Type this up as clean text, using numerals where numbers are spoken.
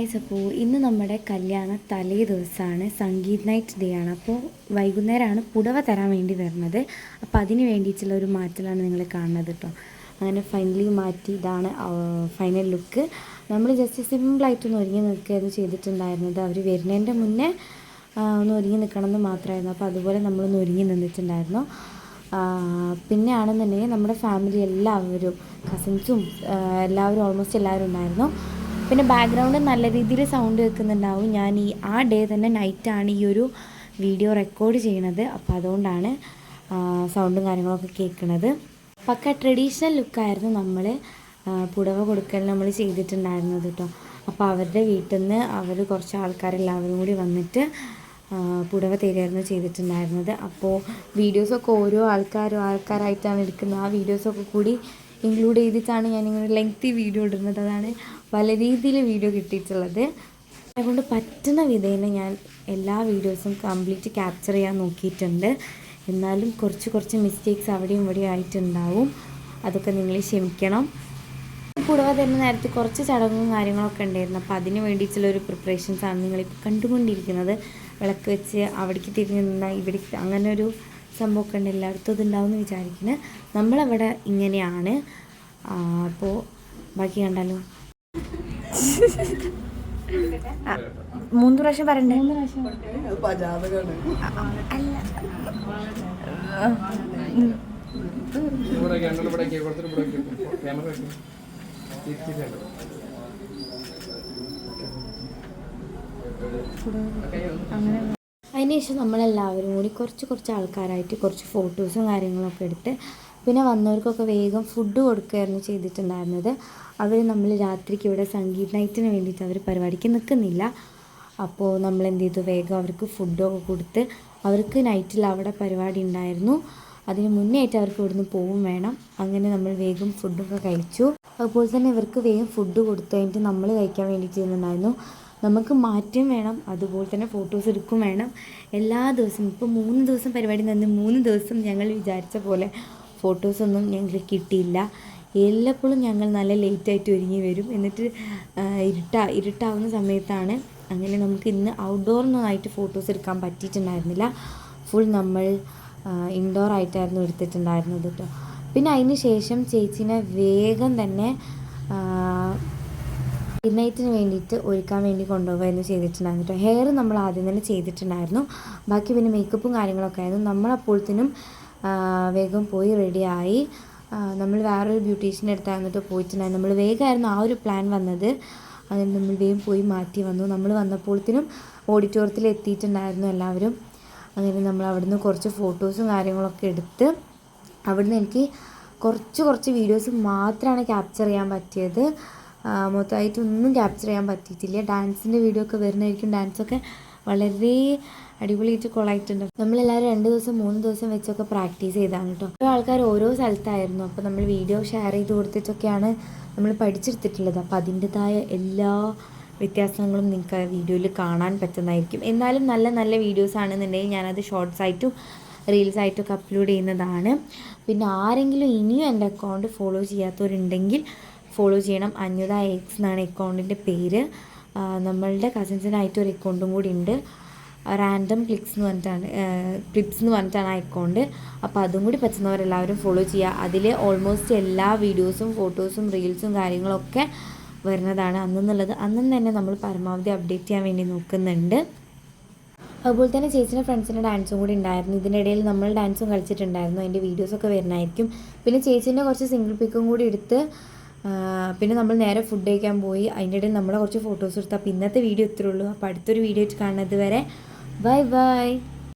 Guys, അപ്പോൾ ഇന്ന് നമ്മുടെ കല്യാണ തലേ ദിവസമാണ്, സംഗീത് നൈറ്റ് ഡേ ആണ്. അപ്പോൾ വൈകുന്നേരമാണ് പുടവ തരാൻ വേണ്ടി വരുന്നത്. അപ്പോൾ അതിന് വേണ്ടിയിട്ടുള്ള ഒരു മാറ്റലാണ് നിങ്ങൾ കാണുന്നത് കേട്ടോ. അങ്ങനെ ഫൈനലി മാറ്റി, ഇതാണ് ഫൈനൽ ലുക്ക്. നമ്മൾ ജസ്റ്റ് സിമ്പിളായിട്ടൊന്ന് ഒരുങ്ങി നിൽക്കുകയായിരുന്നു ചെയ്തിട്ടുണ്ടായിരുന്നത്. അവർ വരുന്നതിൻ്റെ മുന്നേ ഒന്ന് ഒരുങ്ങി നിൽക്കണം എന്ന് മാത്രമായിരുന്നു. അപ്പോൾ അതുപോലെ നമ്മളൊന്ന് ഒരുങ്ങി നിന്നിട്ടുണ്ടായിരുന്നു. പിന്നെ ആണെന്നുണ്ടെങ്കിൽ നമ്മുടെ ഫാമിലി എല്ലാവരും, കസിൻസും എല്ലാവരും, ഓൾമോസ്റ്റ് എല്ലാവരും ഉണ്ടായിരുന്നു. പിന്നെ ബാക്ക്ഗ്രൗണ്ട് നല്ല രീതിയിൽ സൗണ്ട് കേൾക്കുന്നുണ്ടാവും. ഞാൻ ആ ഡേ തന്നെ നൈറ്റാണ് ഈ ഒരു വീഡിയോ റെക്കോർഡ് ചെയ്യണത്. അപ്പോൾ അതുകൊണ്ടാണ് സൗണ്ടും കാര്യങ്ങളൊക്കെ കേൾക്കുന്നത്. പക്ക ട്രഡീഷണൽ ലുക്കായിരുന്നു നമ്മൾ പുടവ കൊടുക്കൽ നമ്മൾ ചെയ്തിട്ടുണ്ടായിരുന്നത് കേട്ടോ. അപ്പോൾ അവരുടെ വീട്ടിൽ നിന്ന് അവർ കുറച്ച് ആൾക്കാരെല്ലാവരും കൂടി വന്നിട്ട് പുടവ തരുമായിരുന്നു ചെയ്തിട്ടുണ്ടായിരുന്നത്. അപ്പോൾ വീഡിയോസൊക്കെ ഓരോ ആൾക്കാരായിട്ടാണ് എടുക്കുന്നത്. ആ വീഡിയോസൊക്കെ കൂടി ഇൻക്ലൂഡ് ചെയ്തിട്ടാണ് ഞാനിങ്ങനെ ലെങ്തി വീഡിയോ ഇടുന്നത്. അതാണ് പല രീതിയിൽ വീഡിയോ കിട്ടിയിട്ടുള്ളത്. അതുകൊണ്ട് പറ്റുന്ന വിധേന ഞാൻ എല്ലാ വീഡിയോസും കംപ്ലീറ്റ് ക്യാപ്ചർ ചെയ്യാൻ നോക്കിയിട്ടുണ്ട്. എന്നാലും കുറച്ച് മിസ്റ്റേക്സ് അവിടെയും ഇവിടെയും ആയിട്ടുണ്ടാവും. അതൊക്കെ നിങ്ങൾ ക്ഷമിക്കണം. പുടവ തരുന്ന നേരത്തെ കുറച്ച് ചടങ്ങും കാര്യങ്ങളൊക്കെ ഉണ്ടായിരുന്നു. അപ്പോൾ അതിന് വേണ്ടിയിട്ടുള്ളൊരു പ്രിപ്പറേഷൻസാണ് നിങ്ങളിപ്പോൾ കണ്ടുകൊണ്ടിരിക്കുന്നത്. വിളക്ക് വെച്ച് അവിടേക്ക് തിരിഞ്ഞ് നിന്നാൽ ഇവിടേക്ക്, അങ്ങനെ ഒരു സംഭവമൊക്കെ ഉണ്ട്. എല്ലായിടത്തും ഇതുണ്ടാവും എന്ന് വിചാരിക്കുന്നത്. നമ്മളവിടെ ഇങ്ങനെയാണ്. അപ്പോൾ ബാക്കി കണ്ടാലോ. 3 പ്രാവശ്യം പറയണ്ടേ? 3 പ്രാവശ്യം അങ്ങനെ. അതിനുശേഷം നമ്മളെല്ലാവരും കൂടി കുറച്ച് ആൾക്കാരായിട്ട് കുറച്ച് ഫോട്ടോസും കാര്യങ്ങളൊക്കെ എടുത്ത് പിന്നെ വന്നവർക്കൊക്കെ വേഗം ഫുഡ് കൊടുക്കുകയായിരുന്നു ചെയ്തിട്ടുണ്ടായിരുന്നത്. അവർ നമ്മൾ രാത്രിക്ക് ഇവിടെ സംഗീത് നൈറ്റിന് വേണ്ടിയിട്ട് അവർ പരിപാടിക്ക് നിൽക്കുന്നില്ല. അപ്പോൾ നമ്മൾ എന്ത് ചെയ്തു, വേഗം അവർക്ക് ഫുഡൊക്കെ കൊടുത്ത്, അവർക്ക് നൈറ്റിൽ അവിടെ പരിപാടി ഉണ്ടായിരുന്നു. അതിന് മുന്നേ ആയിട്ട് അവർക്ക് ഇവിടുന്ന് പോവും വേണം. അങ്ങനെ നമ്മൾ വേഗം ഫുഡൊക്കെ കഴിച്ചു. അതുപോലെ തന്നെ ഇവർക്ക് വേഗം ഫുഡ് കൊടുത്തു കഴിഞ്ഞിട്ട് നമ്മൾ കഴിക്കാൻ വേണ്ടിയിട്ട് ഇരുന്നുണ്ടായിരുന്നു. നമുക്ക് മാറ്റം വേണം, അതുപോലെ തന്നെ ഫോട്ടോസ് എടുക്കും വേണം. എല്ലാ ദിവസവും ഇപ്പോൾ 3 ദിവസം പരിപാടി നിന്ന് 3 ദിവസം ഞങ്ങൾ വിചാരിച്ച പോലെ ഫോട്ടോസൊന്നും ഞങ്ങൾക്ക് കിട്ടിയില്ല. എല്ലാപ്പോഴും ഞങ്ങൾ നല്ല ലേറ്റായിട്ട് ഒരുങ്ങി വരും. എന്നിട്ട് ഇരുട്ടാവുന്ന സമയത്താണ്. അങ്ങനെ നമുക്ക് ഇന്ന് ഔട്ട്ഡോറിനൊന്നായിട്ട് ഫോട്ടോസ് എടുക്കാൻ പറ്റിയിട്ടുണ്ടായിരുന്നില്ല. ഫുൾ നമ്മൾ ഇൻഡോർ ആയിട്ടായിരുന്നു എടുത്തിട്ടുണ്ടായിരുന്നത് കേട്ടോ. പിന്നെ അതിന് ശേഷം ചേച്ചീനെ വേഗം തന്നെ നൈറ്റിന് വേണ്ടിയിട്ട് ഒരുക്കാൻ വേണ്ടി കൊണ്ടുപോകുകയെന്ന് ചെയ്തിട്ടുണ്ടായിരുന്നു കേട്ടോ. ഹെയർ നമ്മൾ ആദ്യം തന്നെ ചെയ്തിട്ടുണ്ടായിരുന്നു. ബാക്കി പിന്നെ മേക്കപ്പും കാര്യങ്ങളൊക്കെ ആയിരുന്നു. നമ്മളപ്പോഴത്തേനും വേഗം പോയി റെഡിയായി. നമ്മൾ വേറൊരു ബ്യൂട്ടീഷ്യൻ്റെ അടുത്തായിരുന്നിട്ട് പോയിട്ടുണ്ടായിരുന്നു. നമ്മൾ വേഗമായിരുന്നു ആ ഒരു പ്ലാൻ വന്നത്. അതിന് നമ്മൾ വേഗം പോയി മാറ്റി വന്നു. നമ്മൾ വന്നപ്പോഴത്തേനും ഓഡിറ്റോറിയത്തിൽ എത്തിയിട്ടുണ്ടായിരുന്നു എല്ലാവരും. അങ്ങനെ നമ്മൾ അവിടുന്ന് കുറച്ച് ഫോട്ടോസും കാര്യങ്ങളൊക്കെ എടുത്ത്, അവിടുന്ന് എനിക്ക് കുറച്ച് വീഡിയോസ് മാത്രമാണ് ക്യാപ്ചർ ചെയ്യാൻ പറ്റിയത്. മൊത്തമായിട്ടൊന്നും ക്യാപ്ചർ ചെയ്യാൻ പറ്റിയിട്ടില്ല. ഡാൻസിൻ്റെ വീഡിയോ ഒക്കെ വരുന്നതായിരിക്കും. ഡാൻസൊക്കെ വളരെ അടിപൊളിയായിട്ട് കൊളായിട്ടുണ്ട്. നമ്മളെല്ലാവരും 2 ദിവസം 3 ദിവസം വെച്ചൊക്കെ പ്രാക്ടീസ് ചെയ്താണ് കേട്ടോ. ഓരോ ആൾക്കാർ ഓരോ സ്ഥലത്തായിരുന്നു. അപ്പോൾ നമ്മൾ വീഡിയോ ഷെയർ ചെയ്ത് കൊടുത്തിട്ടൊക്കെയാണ് നമ്മൾ പഠിച്ചെടുത്തിട്ടുള്ളത്. അപ്പോൾ അതിൻ്റെതായ എല്ലാ വ്യത്യാസങ്ങളും നിങ്ങൾക്ക് ആ വീഡിയോയിൽ കാണാൻ പറ്റുന്നതായിരിക്കും. എന്നാലും നല്ല വീഡിയോസ് ആണെന്നുണ്ടെങ്കിൽ ഞാനത് ഷോർട്ട്സായിട്ടും റീൽസായിട്ടൊക്കെ അപ്ലോഡ് ചെയ്യുന്നതാണ്. പിന്നെ ആരെങ്കിലും ഇനിയും എൻ്റെ അക്കൗണ്ട് ഫോളോ ചെയ്യാത്തവരുണ്ടെങ്കിൽ ഫോളോ ചെയ്യണം. അന്യുത എക്സ് എന്നാണ് അക്കൗണ്ടിൻ്റെ പേര്. നമ്മളുടെ കസിൻസിനായിട്ട് ഒരു അക്കൗണ്ടും കൂടി ഉണ്ട്, റാൻഡം ക്ലിപ്സ് എന്ന് പറഞ്ഞിട്ടാണ് ആ അക്കൗണ്ട്. അപ്പോൾ അതും കൂടി പറ്റുന്നവരെല്ലാവരും ഫോളോ ചെയ്യുക. അതിൽ ഓൾമോസ്റ്റ് എല്ലാ വീഡിയോസും ഫോട്ടോസും റീൽസും കാര്യങ്ങളൊക്കെ വരുന്നതാണ്. അന്നും തന്നെ നമ്മൾ പരമാവധി അപ്ഡേറ്റ് ചെയ്യാൻ വേണ്ടി നോക്കുന്നുണ്ട്. അതുപോലെ തന്നെ ചേച്ചിൻ്റെ ഫ്രണ്ട്സിൻ്റെ ഡാൻസും കൂടി ഉണ്ടായിരുന്നു. ഇതിൻ്റെ ഇടയിൽ നമ്മൾ ഡാൻസും കളിച്ചിട്ടുണ്ടായിരുന്നു. അതിൻ്റെ വീഡിയോസൊക്കെ വരുന്നതായിരിക്കും. പിന്നെ ചേച്ചീൻ്റെ കുറച്ച് സിംഗിൾ പിക്കും കൂടി എടുത്ത് പിന്നെ നമ്മൾ നേരെ ഫുഡ് കഴിക്കാൻ പോയി. അതിൻ്റെ ഇടയിൽ നമ്മളെ കുറച്ച് ഫോട്ടോസ് എടുത്തു. അപ്പോൾ ഇന്നത്തെ വീഡിയോ ഇത്രയേ ഉള്ളൂ. അപ്പോൾ അടുത്തൊരു വീഡിയോ ആയിട്ട് കാണുന്നത് വരെ ബൈ.